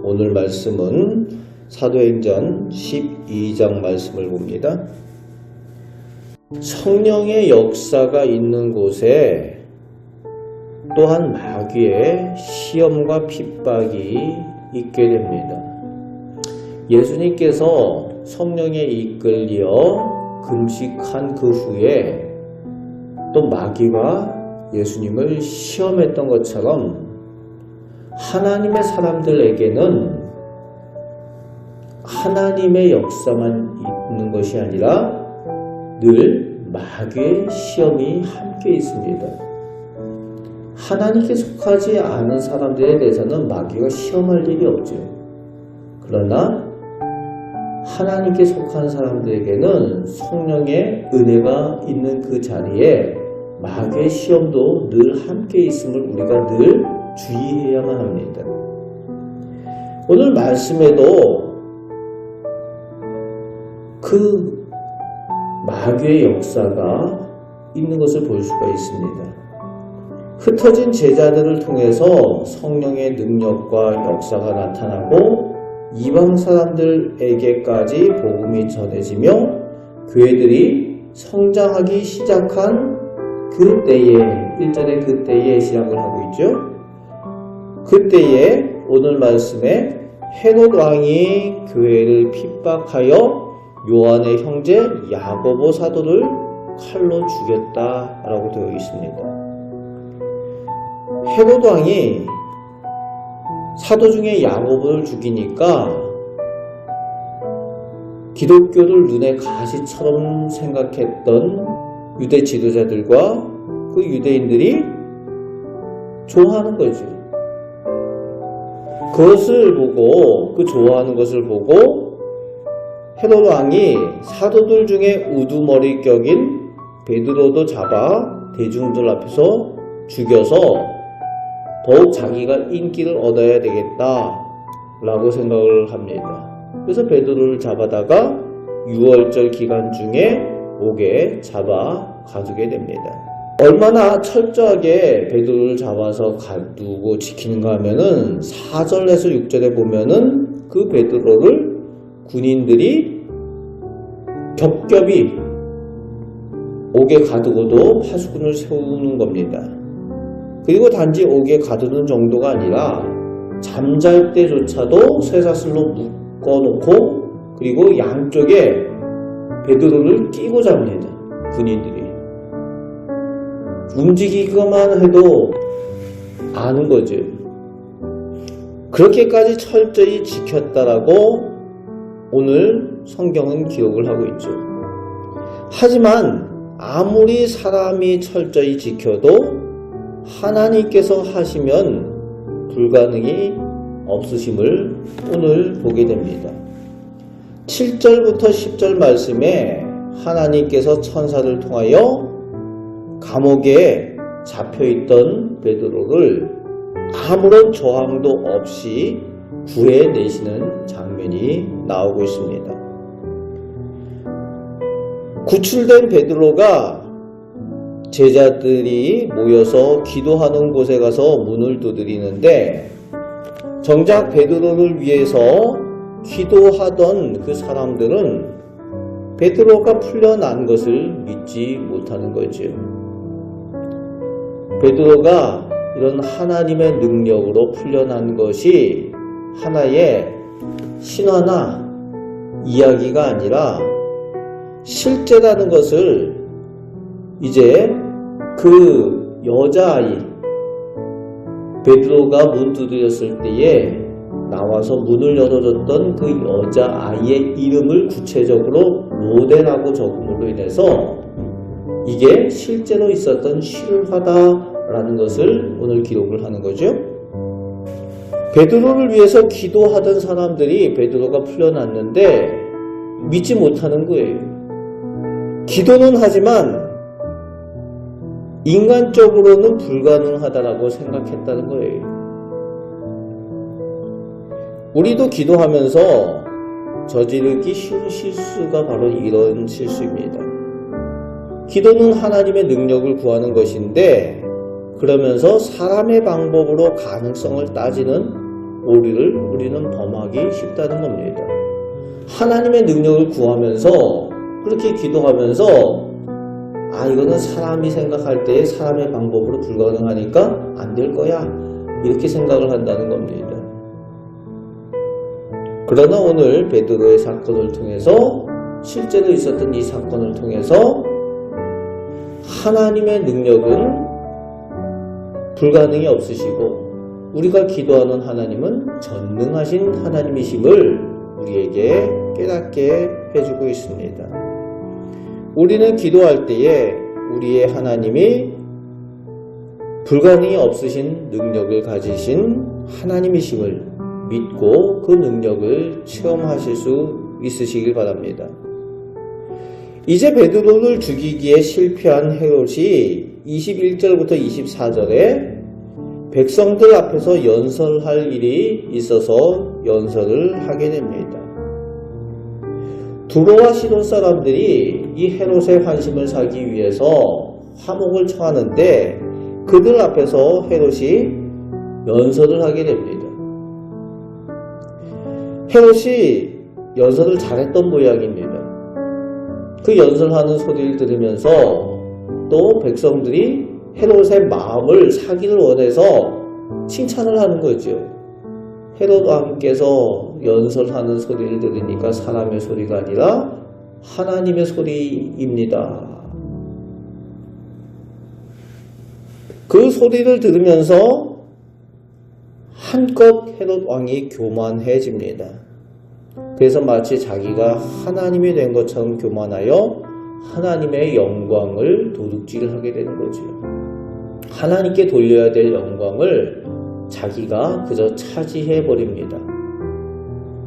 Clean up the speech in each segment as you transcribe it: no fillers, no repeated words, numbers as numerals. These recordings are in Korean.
오늘 말씀은 사도행전 12장 말씀을 봅니다. 성령의 역사가 있는 곳에 또한 마귀의 시험과 핍박이 있게 됩니다. 예수님께서 성령에 이끌려 금식한 그 후에 또 마귀가 예수님을 시험했던 것처럼 하나님의 사람들에게는 하나님의 역사만 있는 것이 아니라 늘 마귀의 시험이 함께 있습니다. 하나님께 속하지 않은 사람들에 대해서는 마귀가 시험할 일이 없죠. 그러나 하나님께 속한 사람들에게는 성령의 은혜가 있는 그 자리에 마귀의 시험도 늘 함께 있음을 우리가 늘 주의해야만 합니다. 오늘 말씀에도 그 마귀의 역사가 있는 것을 볼 수가 있습니다. 흩어진 제자들을 통해서 성령의 능력과 역사가 나타나고 이방 사람들에게까지 복음이 전해지며 교회들이 성장하기 시작한 그때에 1절의 그때에 시작을 하고 있죠. 그때에 오늘 말씀에 헤롯 왕이 교회를 핍박하여 요한의 형제 야고보 사도를 칼로 죽였다라고 되어 있습니다. 헤롯 왕이 사도 중에 야고보를 죽이니까 기독교를 눈에 가시처럼 생각했던 유대 지도자들과 그 유대인들이 좋아하는 거죠. 그것을 보고, 그 좋아하는 것을 보고 헤롯 왕이 사도들 중에 우두머리 격인 베드로도 잡아 대중들 앞에서 죽여서 더욱 자기가 인기를 얻어야 되겠다 라고 생각을 합니다. 그래서 베드로를 잡아다가 6월절 기간 중에 옥에 잡아 가두게 됩니다. 얼마나 철저하게 베드로를 잡아서 가두고 지키는가 하면은 4절에서 6절에 보면은 그 베드로를 군인들이 겹겹이 옥에 가두고도 파수꾼을 세우는 겁니다. 그리고 단지 옥에 가두는 정도가 아니라 잠잘 때조차도 쇠사슬로 묶어놓고 그리고 양쪽에 베드로를 끼고 잡니다. 군인들이. 움직이기만 해도 아는 거죠. 그렇게까지 철저히 지켰다라고 오늘 성경은 기록을 하고 있죠. 하지만 아무리 사람이 철저히 지켜도 하나님께서 하시면 불가능이 없으심을 오늘 보게 됩니다. 7절부터 10절 말씀에 하나님께서 천사를 통하여 감옥에 잡혀있던 베드로를 아무런 저항도 없이 구해내시는 장면이 나오고 있습니다. 구출된 베드로가 제자들이 모여서 기도하는 곳에 가서 문을 두드리는데 정작 베드로를 위해서 기도하던 그 사람들은 베드로가 풀려난 것을 믿지 못하는 거죠. 베드로가 이런 하나님의 능력으로 풀려난 것이 하나의 신화나 이야기가 아니라 실제라는 것을 이제 그 여자아이 베드로가 문 두드렸을 때에 나와서 문을 열어줬던 그 여자아이의 이름을 구체적으로 로데라고 적음으로 인해서 이게 실제로 있었던 실화다라는 것을 오늘 기록을 하는 거죠. 베드로를 위해서 기도하던 사람들이 베드로가 풀려났는데 믿지 못하는 거예요. 기도는 하지만 인간적으로는 불가능하다라고 생각했다는 거예요. 우리도 기도하면서 저지르기 쉬운 실수가 바로 이런 실수입니다. 기도는 하나님의 능력을 구하는 것인데 그러면서 사람의 방법으로 가능성을 따지는 오류를 우리는 범하기 쉽다는 겁니다. 하나님의 능력을 구하면서 그렇게 기도하면서 이거는 사람이 생각할 때 사람의 방법으로 불가능하니까 안 될 거야 이렇게 생각을 한다는 겁니다. 그러나 오늘 베드로의 사건을 통해서 실제로 있었던 이 사건을 통해서 하나님의 능력은 불가능이 없으시고 우리가 기도하는 하나님은 전능하신 하나님이심을 우리에게 깨닫게 해주고 있습니다. 우리는 기도할 때에 우리의 하나님이 불가능이 없으신 능력을 가지신 하나님이심을 믿고 그 능력을 체험하실 수 있으시길 바랍니다. 이제 베드로를 죽이기에 실패한 헤롯이 21절부터 24절에 백성들 앞에서 연설할 일이 있어서 연설을 하게 됩니다. 두로와 시돈 사람들이 이 헤롯의 환심을 사기 위해서 화목을 청하는데 그들 앞에서 헤롯이 연설을 하게 됩니다. 헤롯이 연설을 잘했던 모양입니다. 그 연설하는 소리를 들으면서 또 백성들이 헤롯의 마음을 사기를 원해서 칭찬을 하는 거죠. 헤롯 왕께서 연설하는 소리를 들으니까 사람의 소리가 아니라 하나님의 소리입니다. 그 소리를 들으면서 한껏 헤롯 왕이 교만해집니다. 그래서 마치 자기가 하나님이 된 것처럼 교만하여 하나님의 영광을 도둑질을 하게 되는 거죠. 하나님께 돌려야 될 영광을 자기가 그저 차지해 버립니다.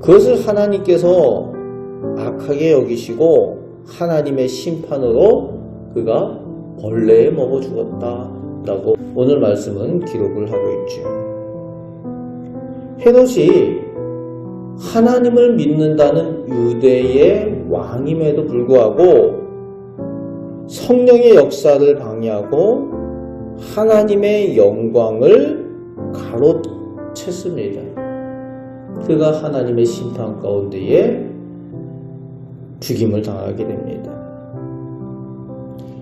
그것을 하나님께서 악하게 여기시고 하나님의 심판으로 그가 벌레에 먹어 죽었다라고 오늘 말씀은 기록을 하고 있죠. 헤롯이 하나님을 믿는다는 유대의 왕임에도 불구하고 성령의 역사를 방해하고 하나님의 영광을 가로챘습니다. 그가 하나님의 심판 가운데에 죽임을 당하게 됩니다.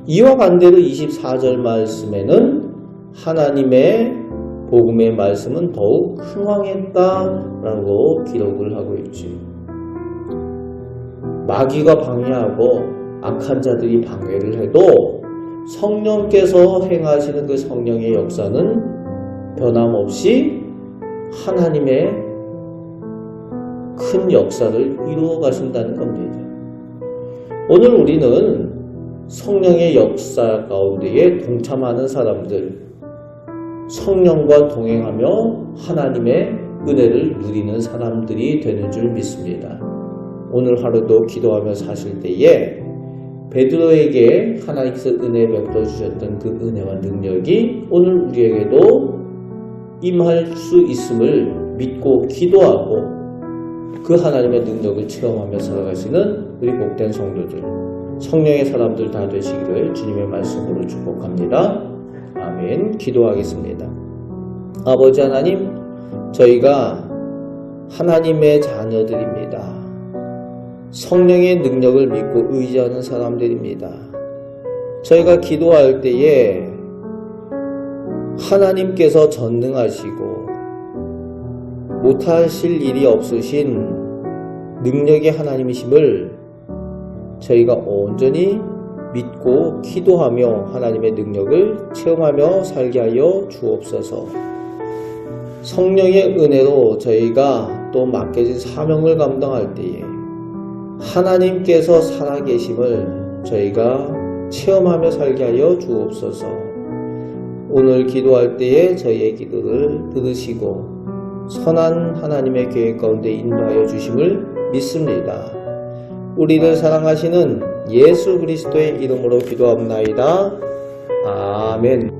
이와 반대로 24절 말씀에는 하나님의 복음의 말씀은 더욱 흥왕했다라고 기록을 하고 있죠. 마귀가 방해하고 악한 자들이 방해를 해도 성령께서 행하시는 그 성령의 역사는 변함없이 하나님의 큰 역사를 이루어 가신다는 겁니다. 오늘 우리는 성령의 역사 가운데에 동참하는 사람들, 성령과 동행하며 하나님의 은혜를 누리는 사람들이 되는 줄 믿습니다. 오늘 하루도 기도하며 사실 때에 베드로에게 하나님께서 은혜 베풀어 주셨던 그 은혜와 능력이 오늘 우리에게도 임할 수 있음을 믿고 기도하고 그 하나님의 능력을 체험하며 살아가시는 우리 복된 성도들, 성령의 사람들 다 되시기를 주님의 말씀으로 축복합니다. 아멘. 기도하겠습니다. 아버지 하나님, 저희가 하나님의 자녀들입니다. 성령의 능력을 믿고 의지하는 사람들입니다. 저희가 기도할 때에 하나님께서 전능하시고 못하실 일이 없으신 능력의 하나님이심을 저희가 온전히 믿고 기도하며 하나님의 능력을 체험하며 살게 하여 주옵소서. 성령의 은혜로 저희가 또 맡겨진 사명을 감당할 때에 하나님께서 살아계심을 저희가 체험하며 살게 하여 주옵소서. 오늘 기도할 때에 저희의 기도를 들으시고 선한 하나님의 계획 가운데 인도하여 주심을 믿습니다. 우리를 사랑하시는 예수 그리스도의 이름으로 기도합나이다. 아멘.